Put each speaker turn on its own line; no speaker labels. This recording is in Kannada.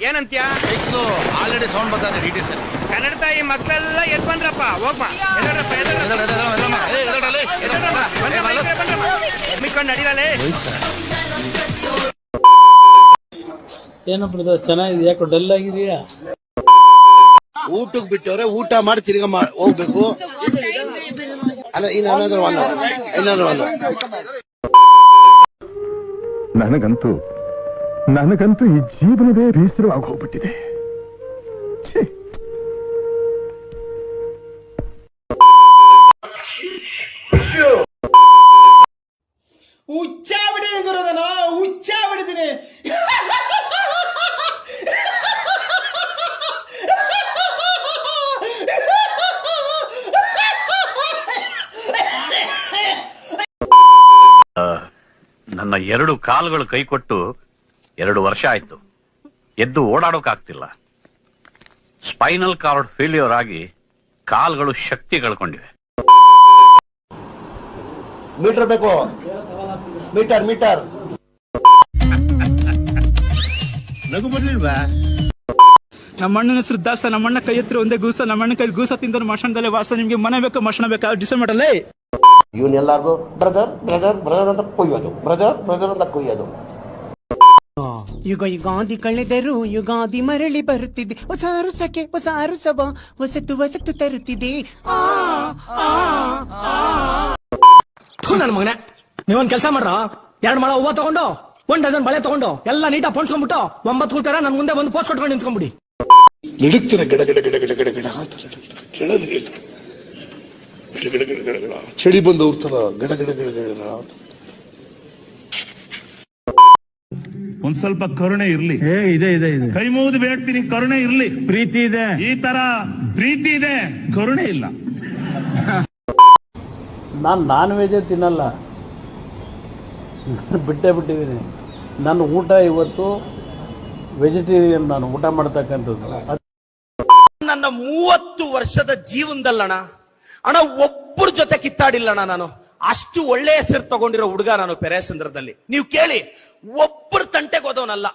ಏನಂತ್ಯ
ಆಲ್ರೆಡಿ ಸೌಂಡ್ ಬರ್ತಾನೆ ಡಿಟಿಎಸ್
ಕನ್ನಡ ತಾಯಿ ಮಕ್ಕಳೆಲ್ಲ ಎದ್ ಬಂದ್ರಪ್ಪ ಹೋಗ್ಬಾ ಮಿಕ್ಕೊಂಡು ನಡೀರಲ್ಲೇ.
ಏನಪ್ಪ ಚೆನ್ನಾಗಿದೆ, ಯಾಕೋ ಡಲ್ ಆಗಿದೆಯಾ?
ಊಟಕ್ಕೆ ಬಿಟ್ಟವ್ರೆ, ಊಟ ಮಾಡಿ ತಿರ್ಗಾ ಹೋಗ್ಬೇಕು. ಅಲ್ಲ ಏನಾದ್ರು
ನನಗಂತೂ ಈ ಜೀವನವೇ ಬೇಸರವಾಗಿ ಹೋಗ್ಬಿಟ್ಟಿದೆ.
ಹುಚ್ಚ ಬಿಡಿದೀನಿ ಗುರುದನ, ಹುಚ್ಚ ಬಿಡಿದೀನಿ.
ನನ್ನ 2 ಕಾಲುಗಳು ಕೈ ಕೊಟ್ಟು 2 ವರ್ಷ ಆಯ್ತು. ಎದ್ದು ಓಡಾಡೋಕಾಗ್ತಿಲ್ಲ. ಸ್ಪೈನಲ್ ಕಾರ್ಡ್ ಫೇಲ್ಯೂರ್ ಆಗಿ ಕಾಲುಗಳು ಶಕ್ತಿ ಕಳ್ಕೊಂಡಿವೆ.
ಮೀಟರ್ ಬೇಕು, ಮೀಟರ್. ನಗು ಬರ್ಲಿಲ್ವಾ?
ನಮ್ಮ ಅಣ್ಣನ ಹೆಸರು ದಾಸ್ತ, ನಮ್ಮ ಅಣ್ಣ ಕೈ ಹತ್ರ ಒಂದೇ ಗೂಸ, ನಮ್ಮ ಅಣ್ಣ ಕೈ ಗೂಸ ತಿಂದ್ರೆ ಮಶಾನದಲ್ಲೇ ವಾಸ. ನಿಮ್ಗೆ ಮನೆ ಬೇಕು, ಮಶಾನ ಬೇಕಾ? ಡಿಸೈಡ್ ಮಾಡಲ್ಲೇ.
ಇವನ್ ಎಲ್ಲಾರ್ಗು ಬ್ರದರ್ ಅಂತ ಕೊಯ್ಯೋದು, ಬ್ರದರ್ ಅಂತ ಕೊಯ್ಯೋದು.
ಯುಗಾದಿ ಕಳೆದರು ಯುಗಾದಿ ಮರಳಿ ಬರುತ್ತಿದೆ, ಹೊಸ ಅರುಸಕ್ಕೆ ಹೊಸ ಅರುಸವ ಹೊಸತು ತರುತ್ತಿದೆ.
ನನ್ನ ಮಗನೇ, ನೀವೊಂದ್ ಕೆಲಸ ಮಾಡ್ರ, 2 ಮಾಳ ಹೂವ ತಗೊಂಡು 1 ಡಜನ್ ಬಳೆ ತಗೊಂಡು ಎಲ್ಲ ನೀಟಾಗಿ ಪೊಣ್ಸ್ಕೊಂಡ್ಬಿಟ್ಟು 9 ಕೂತಾರ ನನ್ ಮುಂದೆ ಒಂದು ಪೋಸ್ಟ್ ಕೊಟ್ಕೊಂಡು ನಿಂತ್ಕೊಂಡ್ಬಿಡಿ.
ನಡುಕ್ತಿರ ಗಡ ಚಳಿ ಬಂದು ಉರ್ತಾರ ಗಡ
ಒಂದ್ ಸ್ವಲ್ಪ ಕರುಣೆ ಇರ್ಲಿ. ಇದೆ ಕೈ ಮುಗಿದು ಬೇಡ್ತೀನಿ, ಕರುಣೆ ಇರ್ಲಿ. ಪ್ರೀತಿ ಇದೆ, ಈ ತರ ಪ್ರೀತಿ ಇದೆ, ಕರುಣೆ ಇಲ್ಲ.
ನಾನು ನಾನ್ ವೆಜ್ ತಿನ್ನಲ್ಲ, ಬಿಟ್ಟಿದ್ದೀನಿ. ನನ್ನ ಊಟ ಇವತ್ತು ವೆಜಿಟೇರಿಯನ್, ನಾನು ಊಟ ಮಾಡ್ತಕ್ಕಂಥದ್ದು.
ನನ್ನ 30 ವರ್ಷದ ಜೀವನದಲ್ಲಣ್ಣ ಒಬ್ಬರ ಜೊತೆ ಕಿತ್ತಾಡಿಲ್ಲಣ್ಣ. ನಾನು ಅಷ್ಟು ಒಳ್ಳೆ ಹೆಸರು ತಗೊಂಡಿರೋ ಹುಡುಗ ನಾನು ಪೆರೇಸಂದ್ರದಲ್ಲಿ. ನೀವು ಕೇಳಿ, ಒಬ್ಬರು ತಂಟೆಗೆ ಹೋದವನಲ್ಲ.